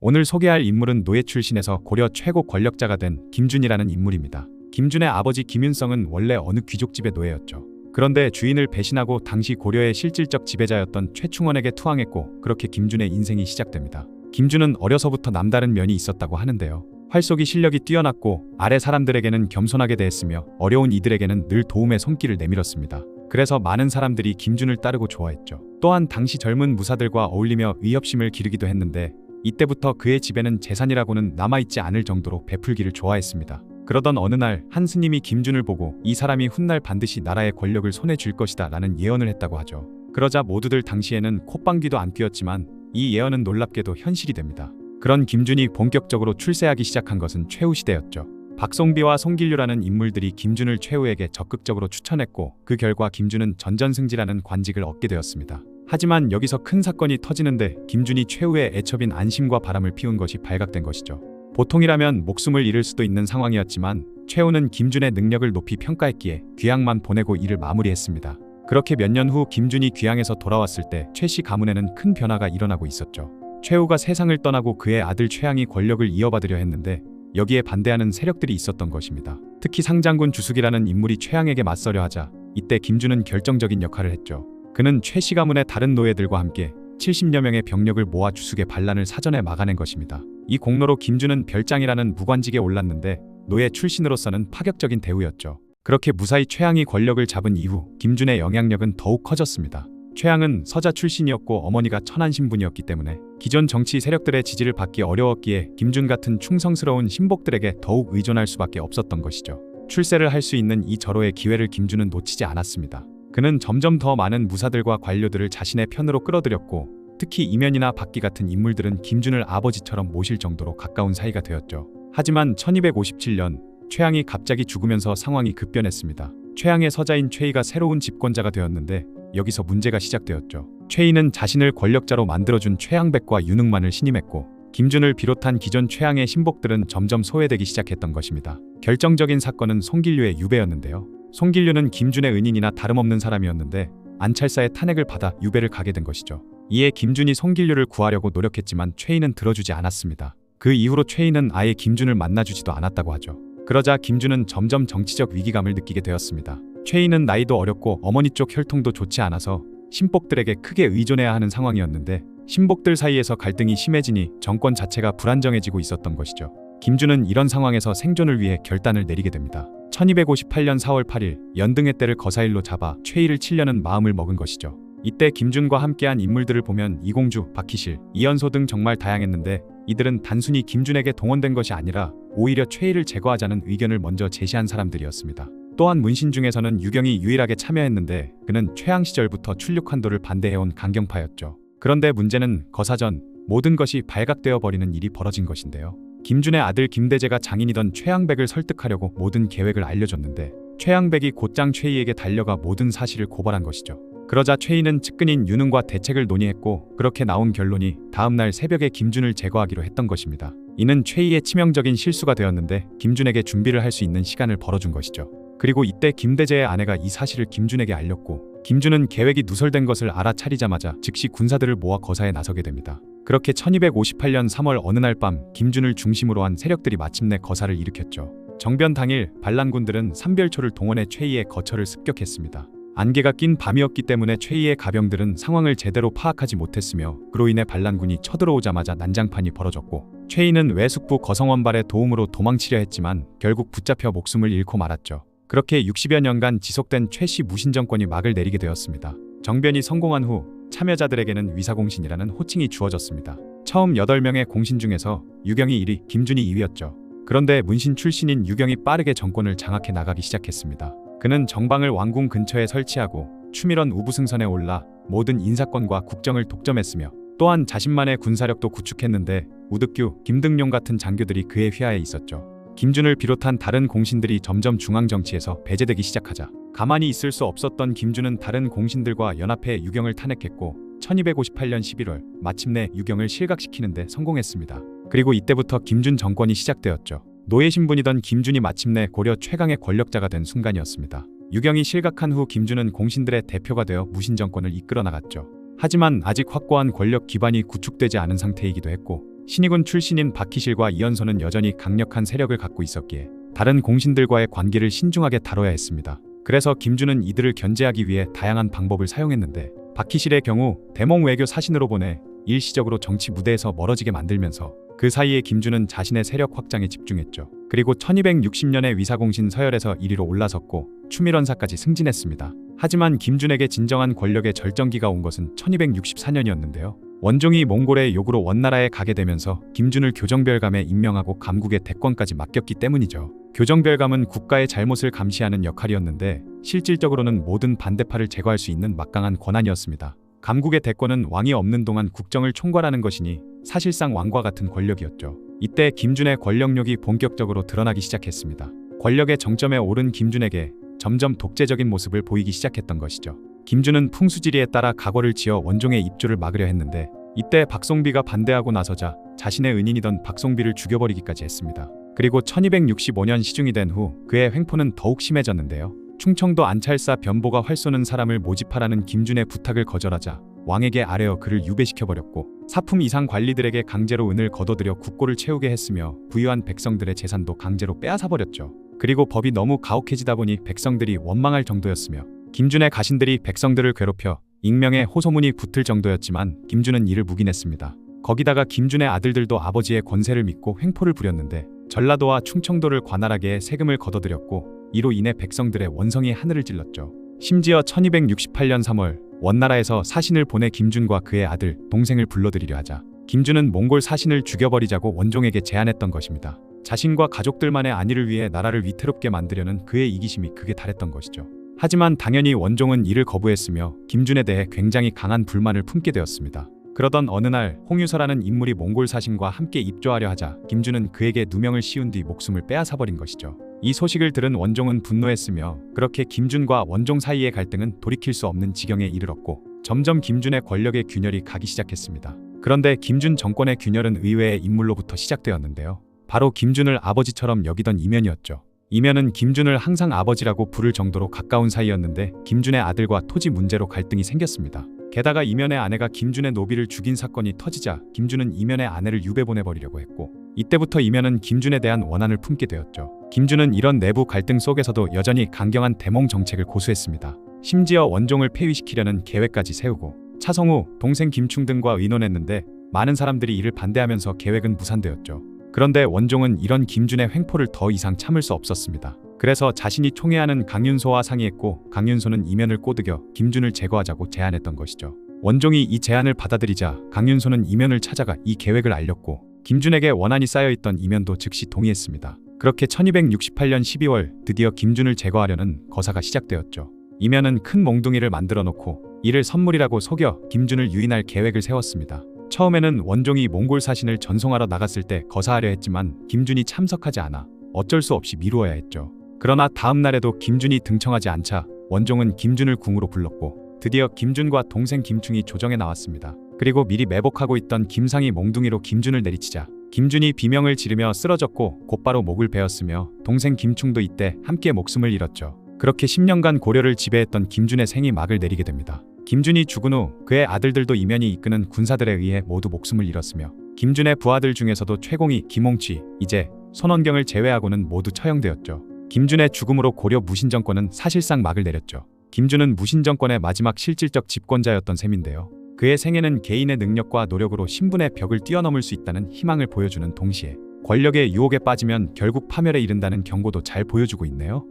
오늘 소개할 인물은 노예 출신에서 고려 최고 권력자가 된 김준이라는 인물입니다. 김준의 아버지 김윤성은 원래 어느 귀족집의 노예였죠. 그런데 주인을 배신하고 당시 고려의 실질적 지배자였던 최충원에게 투항했고 그렇게 김준의 인생이 시작됩니다. 김준은 어려서부터 남다른 면이 있었다고 하는데요. 활쏘기 실력이 뛰어났고 아래 사람들에게는 겸손하게 대했으며 어려운 이들에게는 늘 도움의 손길을 내밀었습니다. 그래서 많은 사람들이 김준을 따르고 좋아했죠. 또한 당시 젊은 무사들과 어울리며 의협심을 기르기도 했는데 이때부터 그의 집에는 재산이라고는 남아있지 않을 정도로 베풀기를 좋아했습니다. 그러던 어느 날 한 스님이 김준을 보고 이 사람이 훗날 반드시 나라의 권력을 손에 쥘 것이다 라는 예언을 했다고 하죠. 그러자 모두들 당시에는 콧방귀도 안 뀌었지만 이 예언은 놀랍게도 현실이 됩니다. 그런 김준이 본격적으로 출세하기 시작한 것은 최후 시대였죠. 박송비와 송길류라는 인물들이 김준을 최후에게 적극적으로 추천했고 그 결과 김준은 전전승지라는 관직을 얻게 되었습니다. 하지만 여기서 큰 사건이 터지는데 김준이 최후의 애첩인 안심과 바람을 피운 것이 발각된 것이죠. 보통이라면 목숨을 잃을 수도 있는 상황이었지만 최후는 김준의 능력을 높이 평가했기에 귀향만 보내고 일을 마무리했습니다. 그렇게 몇 년 후 김준이 귀향에서 돌아왔을 때 최씨 가문에는 큰 변화가 일어나고 있었죠. 최후가 세상을 떠나고 그의 아들 최양이 권력을 이어받으려 했는데 여기에 반대하는 세력들이 있었던 것입니다. 특히 상장군 주숙이라는 인물이 최양에게 맞서려 하자 이때 김준은 결정적인 역할을 했죠. 그는 최씨 가문의 다른 노예들과 함께 70여 명의 병력을 모아 주숙의 반란을 사전에 막아낸 것입니다. 이 공로로 김준은 별장이라는 무관직에 올랐는데 노예 출신으로서는 파격적인 대우였죠. 그렇게 무사히 최양이 권력을 잡은 이후 김준의 영향력은 더욱 커졌습니다. 최양은 서자 출신이었고 어머니가 천한 신분이었기 때문에 기존 정치 세력들의 지지를 받기 어려웠기에 김준 같은 충성스러운 신복들에게 더욱 의존할 수밖에 없었던 것이죠. 출세를 할 수 있는 이 절호의 기회를 김준은 놓치지 않았습니다. 그는 점점 더 많은 무사들과 관료들을 자신의 편으로 끌어들였고 특히 이면이나 박기 같은 인물들은 김준을 아버지처럼 모실 정도로 가까운 사이가 되었죠. 하지만 1257년 최양이 갑자기 죽으면서 상황이 급변했습니다. 최양의 서자인 최희가 새로운 집권자가 되었는데 여기서 문제가 시작되었죠. 최희는 자신을 권력자로 만들어준 최양백과 윤흥만을 신임했고 김준을 비롯한 기존 최양의 신복들은 점점 소외되기 시작했던 것입니다. 결정적인 사건은 송길류의 유배였는데요. 송길류는 김준의 은인이나 다름없는 사람이었는데 안찰사의 탄핵을 받아 유배를 가게 된 것이죠. 이에 김준이 송길류를 구하려고 노력했지만 최희는 들어주지 않았습니다. 그 이후로 최희는 아예 김준을 만나주지도 않았다고 하죠. 그러자 김준은 점점 정치적 위기감을 느끼게 되었습니다. 최희는 나이도 어렸고 어머니 쪽 혈통도 좋지 않아서 신복들에게 크게 의존해야 하는 상황이었는데 신복들 사이에서 갈등이 심해지니 정권 자체가 불안정해지고 있었던 것이죠. 김준은 이런 상황에서 생존을 위해 결단을 내리게 됩니다. 1258년 4월 8일 연등의 때를 거사일로 잡아 최희를 치려는 마음을 먹은 것이죠. 이때 김준과 함께한 인물들을 보면 이공주, 박희실, 이연소 등 정말 다양했는데 이들은 단순히 김준에게 동원된 것이 아니라 오히려 최희를 제거하자는 의견을 먼저 제시한 사람들이었습니다. 또한 문신 중에서는 유경이 유일하게 참여했는데 그는 최양 시절부터 출륙한도를 반대해온 강경파였죠. 그런데 문제는 거사전 모든 것이 발각되어 버리는 일이 벌어진 것인데요. 김준의 아들 김대재가 장인이던 최양백을 설득하려고 모든 계획을 알려줬는데 최양백이 곧장 최희에게 달려가 모든 사실을 고발한 것이죠. 그러자 최희는 측근인 윤흥과 대책을 논의했고 그렇게 나온 결론이 다음날 새벽에 김준을 제거하기로 했던 것입니다. 이는 최희의 치명적인 실수가 되었는데 김준에게 준비를 할 수 있는 시간을 벌어준 것이죠. 그리고 이때 김대재의 아내가 이 사실을 김준에게 알렸고 김준은 계획이 누설된 것을 알아차리자마자 즉시 군사들을 모아 거사에 나서게 됩니다. 그렇게 1258년 3월 어느 날 밤 김준을 중심으로 한 세력들이 마침내 거사를 일으켰죠. 정변 당일 반란군들은 삼별초를 동원해 최희의 거처를 습격했습니다. 안개가 낀 밤이었기 때문에 최희의 가병들은 상황을 제대로 파악하지 못했으며 그로 인해 반란군이 쳐들어오자마자 난장판이 벌어졌고 최희는 외숙부 거성원발의 도움으로 도망치려 했지만 결국 붙잡혀 목숨을 잃고 말았죠. 그렇게 60여 년간 지속된 최씨 무신정권이 막을 내리게 되었습니다. 정변이 성공한 후 참여자들에게는 위사공신이라는 호칭이 주어졌습니다. 처음 8명의 공신 중에서 유경이 1위, 김준이 2위였죠. 그런데 문신 출신인 유경이 빠르게 정권을 장악해 나가기 시작했습니다. 그는 정방을 왕궁 근처에 설치하고 추밀원 우부승선에 올라 모든 인사권과 국정을 독점했으며 또한 자신만의 군사력도 구축했는데 우득규, 김등용 같은 장교들이 그의 휘하에 있었죠. 김준을 비롯한 다른 공신들이 점점 중앙정치에서 배제되기 시작하자 가만히 있을 수 없었던 김준은 다른 공신들과 연합해 유경을 탄핵했고 1258년 11월 마침내 유경을 실각시키는 데 성공했습니다. 그리고 이때부터 김준 정권이 시작되었죠. 노예 신분이던 김준이 마침내 고려 최강의 권력자가 된 순간이었습니다. 유경이 실각한 후 김준은 공신들의 대표가 되어 무신 정권을 이끌어 나갔죠. 하지만 아직 확고한 권력 기반이 구축되지 않은 상태이기도 했고 신익군 출신인 박희실과 이연소는 여전히 강력한 세력을 갖고 있었기에 다른 공신들과의 관계를 신중하게 다뤄야 했습니다. 그래서 김준은 이들을 견제하기 위해 다양한 방법을 사용했는데 박희실의 경우 대몽 외교 사신으로 보내 일시적으로 정치 무대에서 멀어지게 만들면서 그 사이에 김준은 자신의 세력 확장에 집중했죠. 그리고 1260년에 위사공신 서열에서 1위로 올라섰고 추밀원사까지 승진했습니다. 하지만 김준에게 진정한 권력의 절정기가 온 것은 1264년이었는데요. 원종이 몽골의 요구로 원나라에 가게 되면서 김준을 교정별감에 임명하고 감국의 대권까지 맡겼기 때문이죠. 교정별감은 국가의 잘못을 감시하는 역할이었는데 실질적으로는 모든 반대파를 제거할 수 있는 막강한 권한이었습니다. 감국의 대권은 왕이 없는 동안 국정을 총괄하는 것이니 사실상 왕과 같은 권력이었죠. 이때 김준의 권력욕이 본격적으로 드러나기 시작했습니다. 권력의 정점에 오른 김준에게 점점 독재적인 모습을 보이기 시작했던 것이죠. 김준은 풍수지리에 따라 각오를 지어 원종의 입조를 막으려 했는데 이때 박송비가 반대하고 나서자 자신의 은인이던 박송비를 죽여버리기까지 했습니다. 그리고 1265년 시중이 된 후 그의 횡포는 더욱 심해졌는데요. 충청도 안찰사 변보가 활 쏘는 사람을 모집하라는 김준의 부탁을 거절하자 왕에게 아뢰어 그를 유배시켜버렸고 사품 이상 관리들에게 강제로 은을 거둬들여 국고를 채우게 했으며 부유한 백성들의 재산도 강제로 빼앗아버렸죠. 그리고 법이 너무 가혹해지다 보니 백성들이 원망할 정도였으며 김준의 가신들이 백성들을 괴롭혀 익명의 호소문이 붙을 정도였지만 김준은 이를 묵인했습니다. 거기다가 김준의 아들들도 아버지의 권세를 믿고 횡포를 부렸는데 전라도와 충청도를 관할하게 해 세금을 거둬들였고 이로 인해 백성들의 원성이 하늘을 찔렀죠. 심지어 1268년 3월 원나라에서 사신을 보내 김준과 그의 아들, 동생을 불러들이려 하자 김준은 몽골 사신을 죽여버리자고 원종에게 제안했던 것입니다. 자신과 가족들만의 안위를 위해 나라를 위태롭게 만들려는 그의 이기심이 극에 달했던 것이죠. 하지만 당연히 원종은 이를 거부했으며 김준에 대해 굉장히 강한 불만을 품게 되었습니다. 그러던 어느 날 홍유서라는 인물이 몽골 사신과 함께 입조하려 하자 김준은 그에게 누명을 씌운 뒤 목숨을 빼앗아버린 것이죠. 이 소식을 들은 원종은 분노했으며 그렇게 김준과 원종 사이의 갈등은 돌이킬 수 없는 지경에 이르렀고 점점 김준의 권력의 균열이 가기 시작했습니다. 그런데 김준 정권의 균열은 의외의 인물로부터 시작되었는데요. 바로 김준을 아버지처럼 여기던 이면이었죠. 이면은 김준을 항상 아버지라고 부를 정도로 가까운 사이였는데 김준의 아들과 토지 문제로 갈등이 생겼습니다. 게다가 이면의 아내가 김준의 노비를 죽인 사건이 터지자 김준은 이면의 아내를 유배 보내버리려고 했고 이때부터 이면은 김준에 대한 원한을 품게 되었죠. 김준은 이런 내부 갈등 속에서도 여전히 강경한 대몽 정책을 고수했습니다. 심지어 원종을 폐위시키려는 계획까지 세우고 차성우, 동생 김충 등과 의논했는데 많은 사람들이 이를 반대하면서 계획은 무산되었죠. 그런데 원종은 이런 김준의 횡포를 더 이상 참을 수 없었습니다. 그래서 자신이 총애하는 강윤소와 상의했고 강윤소는 이면을 꼬드겨 김준을 제거하자고 제안했던 것이죠. 원종이 이 제안을 받아들이자 강윤소는 이면을 찾아가 이 계획을 알렸고 김준에게 원한이 쌓여있던 이면도 즉시 동의했습니다. 그렇게 1268년 12월 드디어 김준을 제거하려는 거사가 시작되었죠. 이면은 큰 몽둥이를 만들어 놓고 이를 선물이라고 속여 김준을 유인할 계획을 세웠습니다. 처음에는 원종이 몽골 사신을 전송하러 나갔을 때 거사하려 했지만 김준이 참석하지 않아 어쩔 수 없이 미루어야 했죠. 그러나 다음 날에도 김준이 등청하지 않자 원종은 김준을 궁으로 불렀고 드디어 김준과 동생 김충이 조정에 나왔습니다. 그리고 미리 매복하고 있던 김상이 몽둥이로 김준을 내리치자 김준이 비명을 지르며 쓰러졌고 곧바로 목을 베었으며 동생 김충도 이때 함께 목숨을 잃었죠. 그렇게 10년간 고려를 지배했던 김준의 생이 막을 내리게 됩니다. 김준이 죽은 후 그의 아들들도 이면이 이끄는 군사들에 의해 모두 목숨을 잃었으며 김준의 부하들 중에서도 최공이, 김홍취, 이제, 손원경을 제외하고는 모두 처형되었죠. 김준의 죽음으로 고려 무신정권은 사실상 막을 내렸죠. 김준은 무신정권의 마지막 실질적 집권자였던 셈인데요. 그의 생애는 개인의 능력과 노력으로 신분의 벽을 뛰어넘을 수 있다는 희망을 보여주는 동시에 권력의 유혹에 빠지면 결국 파멸에 이른다는 경고도 잘 보여주고 있네요.